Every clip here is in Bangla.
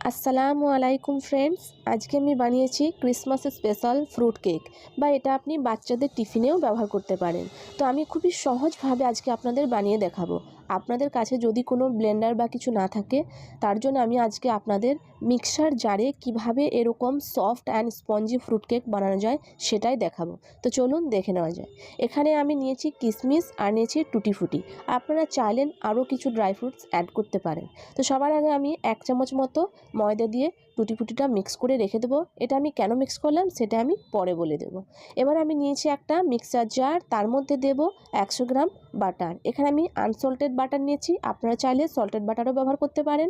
আসসালামু আলাইকুম ফ্রেন্ডস, আজকে আমি বানিয়েছি ক্রিসমাস স্পেশাল ফ্রুট কেক, বা এটা আপনি বাচ্চাদের টিফিনেও ব্যবহার করতে পারেন। তো আমি খুবই সহজভাবে আজকে আপনাদের বানিয়ে দেখাবো। আপনাদের কাছে যদি কোনো ব্লেন্ডার বা কিছু না থাকে, তার জন্য আমি আজকে আপনাদের মিক্সার জারে কিভাবে এরকম soft and spongy fruit cake বানানো যায় সেটাই দেখাবো। তো চলুন দেখে নেওয়া যায়। এখানে আমি নিয়েছি কিশমিশ আর নিয়েছি টুটি ফুটি। আপনারা চাইলেন আরও কিছু ড্রাই ফ্রুটস অ্যাড করতে পারেন। তো সবার আগে আমি 1 চামচ মতো ময়দা দিয়ে টুটি ফুটিটা মিক্স করে রেখে দেবো। এটা আমি কেন মিক্স করলাম সেটা আমি পরে বলে দেবো। এবার আমি নিয়েছি একটা মিক্সার জার, তার মধ্যে দেব 100 গ্রাম বাটার। এখানে আমি আনসল্টেড বাটার নিয়েছি, আপনারা চাইলে সল্টেড বাটারও ব্যবহার করতে পারেন।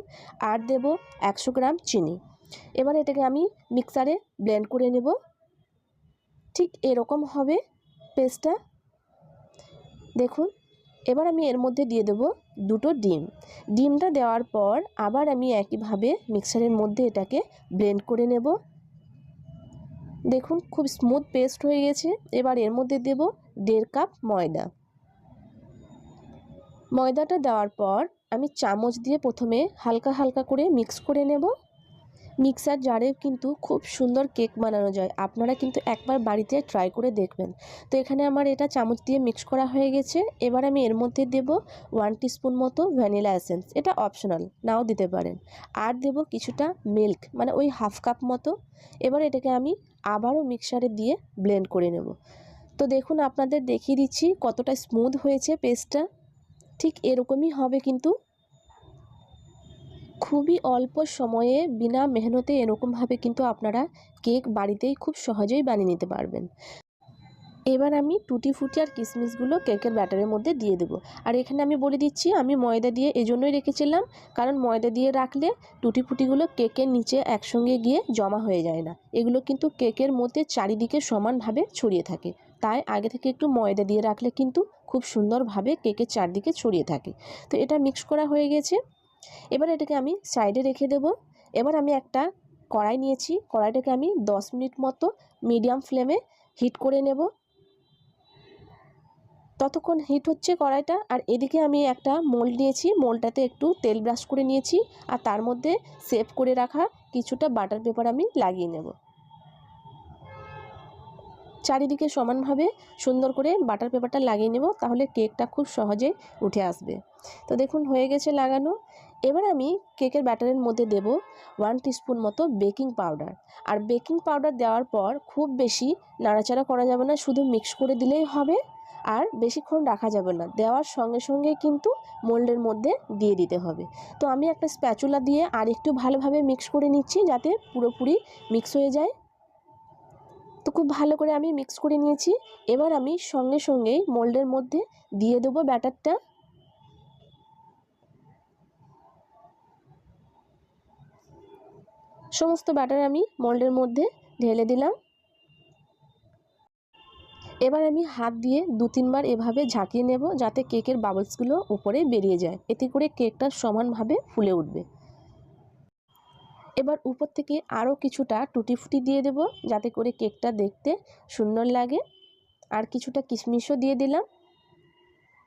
আর দেব 100 গ্রাম চিনি। এবার এটাকে আমি মিক্সারে ব্লেন্ড করে নেব। ঠিক এরকম হবে পেস্টটা, দেখুন। এবার আমি এর মধ্যে দিয়ে দেবো 2টো ডিম। ডিমটা দেওয়ার পর আবার আমি একইভাবে মিক্সারের মধ্যে এটাকে ব্লেন্ড করে নেব। দেখুন খুব স্মুথ পেস্ট হয়ে গেছে। এবার এর মধ্যে দেব 1.5 কাপ ময়দা। ময়দাটা দেওয়ার পর আমি চামচ দিয়ে প্রথমে হালকা হালকা করে মিক্স করে নেব। মিক্সার জারে কিন্তু খুব সুন্দর কেক বানানো যায়, আপনারা কিন্তু একবার বাড়িতে ট্রাই করে দেখবেন। তো এখানে আমার এটা চামচ দিয়ে মিক্স করা হয়ে গেছে। এবার আমি এর মধ্যে দেব 1 টিস্পুন মতো ভ্যানিলা এসেন্স, এটা অপশনাল, নাও দিতে পারেন। আর দেব কিছুটা মিল্ক, মানে ওই হাফ কাপ মতো। এবার এটাকে আমি আবারও মিক্সারে দিয়ে ব্লেন্ড করে নেব। তো দেখুন আপনাদের দেখিয়ে দিচ্ছি কতটা স্মুথ হয়েছে পেস্টটা। ঠিক এরকমই হবে, কিন্তু খুবই অল্প সময়ে বিনা মেহনতে এরকমভাবে কিন্তু আপনারা কেক বাড়িতেই খুব সহজেই বানিয়ে নিতে পারবেন। এবার আমি টুটি ফুটি আর কিশমিশগুলো কেকের ব্যাটারের মধ্যে দিয়ে দেবো। আর এখানে আমি বলে দিচ্ছি, আমি ময়দা দিয়ে এজন্যই রেখেছিলাম, কারণ ময়দা দিয়ে রাখলে টুটি ফুটিগুলো কেকের নিচে একসঙ্গে গিয়ে জমা হয়ে যায় না। এগুলো কিন্তু কেকের মধ্যে চারিদিকে সমানভাবে ছড়িয়ে থাকে, তাই আগে থেকে একটু ময়দা দিয়ে রাখলে কিন্তু খুব সুন্দরভাবে কেকের চারদিকে ছড়িয়ে থাকে। তো এটা মিক্স করা হয়ে গেছে। এবার এটাকে আমি সাইডে রেখে দেব। এবার আমি একটা কড়াই নিয়েছি, কড়াইটাকে আমি 10 মিনিট মতো মিডিয়াম ফ্লেমে হিট করে নেব। ততক্ষণ হিট হচ্ছে কড়াইটা, আর এদিকে আমি একটা মোল্ড নিয়েছি, মোল্ডটাতে একটু তেল ব্রাশ করে নিয়েছি, আর তার মধ্যে সেভ করে রাখা কিছুটা বাটার পেপার আমি লাগিয়ে নেব। চারিদিকে সমানভাবে সুন্দর করে বাটার পেপারটা লাগিয়ে নেব, তাহলে কেকটা খুব সহজে উঠে আসবে। তো দেখুন হয়ে গেছে লাগানো। এবার আমি কেকের ব্যাটারের মধ্যে দেব 1 টিস্পুন মতো বেকিং পাউডার। আর বেকিং পাউডার দেওয়ার পর খুব বেশি নাড়াচাড়া করা যাবে না, শুধু মিক্স করে দিলেই হবে। আর বেশিক্ষণ রাখা যাবে না, দেওয়ার সঙ্গে সঙ্গে কিন্তু মোল্ডের মধ্যে দিয়ে দিতে হবে। তো আমি একটা স্প্যাচুলা দিয়ে আর একটু ভালোভাবে মিক্স করে নিচ্ছি, যাতে পুরোপুরি মিক্স হয়ে যায়। তো খুব ভালো করে আমি মিক্স করে নিয়েছি। এবার আমি সঙ্গে সঙ্গেই মোল্ডের মধ্যে দিয়ে দেবো ব্যাটারটা। সমস্ত ব্যাটার আমি মোল্ডের মধ্যে ঢেলে দিলাম। এবার আমি হাত দিয়ে 2-3 বার এভাবে ঝাঁকিয়ে নেব, যাতে কেকের বাবলসগুলো উপরে বেরিয়ে যায়, এতে করে কেকটা সমানভাবে ফুলে উঠবে। এবার উপর থেকে আরও কিছুটা টুটি ফুটি দিয়ে দেব, যাতে করে কেকটা দেখতে সুন্দর লাগে। আর কিছুটা কিশমিশও দিয়ে দিলাম।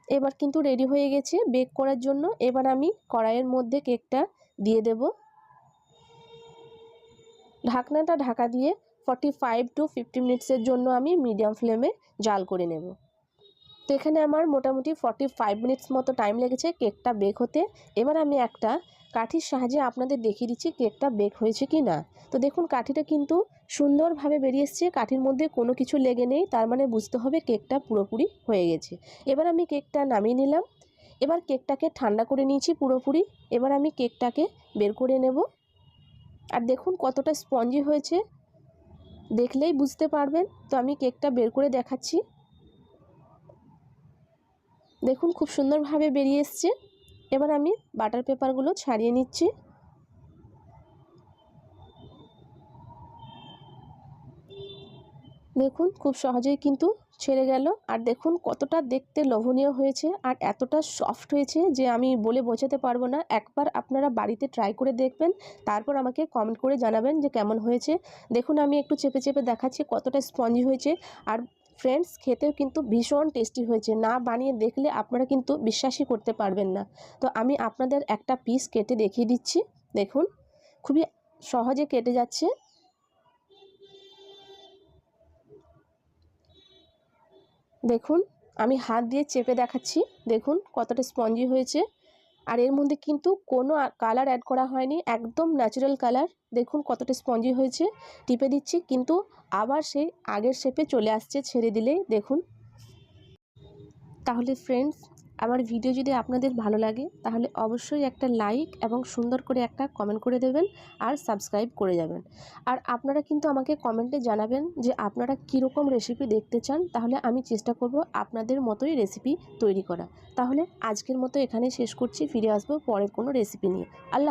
এবার কিন্তু রেডি হয়ে গেছে বেক করার জন্য। এবার আমি কড়াইয়ের মধ্যে কেকটা দিয়ে দেব। ঢাকনাটা ঢাকা দিয়ে 45 to 50 মিনিটসের জন্য আমি মিডিয়াম ফ্লেমে জাল করে নেব। তো এখানে আমার মোটামুটি 45 মিনিটস মতো টাইম লেগেছে কেকটা বেক হতে। এবার আমি একটা কাঠির সাহায্যে আপনাদের দেখিয়ে দিচ্ছি কেকটা বেক হয়েছে কি না। তো দেখুন কাঠিটা কিন্তু সুন্দরভাবে বেরিয়ে এসছে, কাঠির মধ্যে কোনো কিছু লেগে নেই, তার মানে বুঝতে হবে কেকটা পুরোপুরি হয়ে গেছে। এবার আমি কেকটা নামিয়ে নিলাম। এবার কেকটাকে ঠান্ডা করে নিয়েছি পুরোপুরি। এবার আমি কেকটাকে বের করে নেব। আর দেখুন কতটা স্পঞ্জি হয়েছে, দেখলেই বুঝতে পারবেন। তো আমি কেকটা বের করে দেখাচ্ছি। দেখুন খুব সুন্দরভাবে বেরিয়ে এসছে। এবার আমি বাটার পেপারগুলো ছাড়িয়ে নিচ্ছি। দেখুন খুব সহজেই কিন্তু ছেড়ে গেল। আর দেখুন কতটা দেখতে লোভনীয় হয়েছে, আর এতটা সফট হয়েছে যে আমি বলে বোঝাতে পারবো না। একবার আপনারা বাড়িতে ট্রাই করে দেখবেন, তারপর আমাকে কমেন্ট করে জানাবেন যে কেমন হয়েছে। দেখুন আমি একটু চেপে চেপে দেখাচ্ছি কতটা স্পঞ্জি হয়েছে। আর ফ্রেন্ডস, খেতেও কিন্তু ভীষণ টেস্টি হয়েছে, না বানিয়ে দেখলে আপনারা কিন্তু বিশ্বাসই করতে পারবেন না। তো আমি আপনাদের একটা পিস কেটে দেখিয়ে দিচ্ছি। দেখুন খুবই সহজে কেটে যাচ্ছে। দেখুন, আমি হাত দিয়ে চেপে দেখাচ্ছি, দেখুন কতটা স্পঞ্জি হয়েছে। আর এর মধ্যে কিন্তু কোনো কালার অ্যাড করা হয়নি, একদম ন্যাচারাল কালার। দেখুন কতটা স্পঞ্জি হয়েছে। টিপে দিচ্ছি কিন্তু আবার সেই আগের শেপে চলে আসছে ছেড়ে দিলেই, দেখুন। তাহলে ফ্রেন্ডস, আমার ভিডিও যদি আপনাদের ভালো লাগে তাহলে অবশ্যই একটা লাইক এবং সুন্দর করে একটা কমেন্ট করে দেবেন আর সাবস্ক্রাইব করে যাবেন। আর আপনারা কিন্তু আমাকে কমেন্টে জানাবেন যে আপনারা কীরকম রেসিপি দেখতে চান, তাহলে আমি চেষ্টা করব আপনাদের মতোই রেসিপি তৈরি করা। তাহলে আজকের মতো এখানে শেষ করছি, ফিরে আসবো পরের কোনো রেসিপি নিয়ে। আল্লাহ হাফেজ।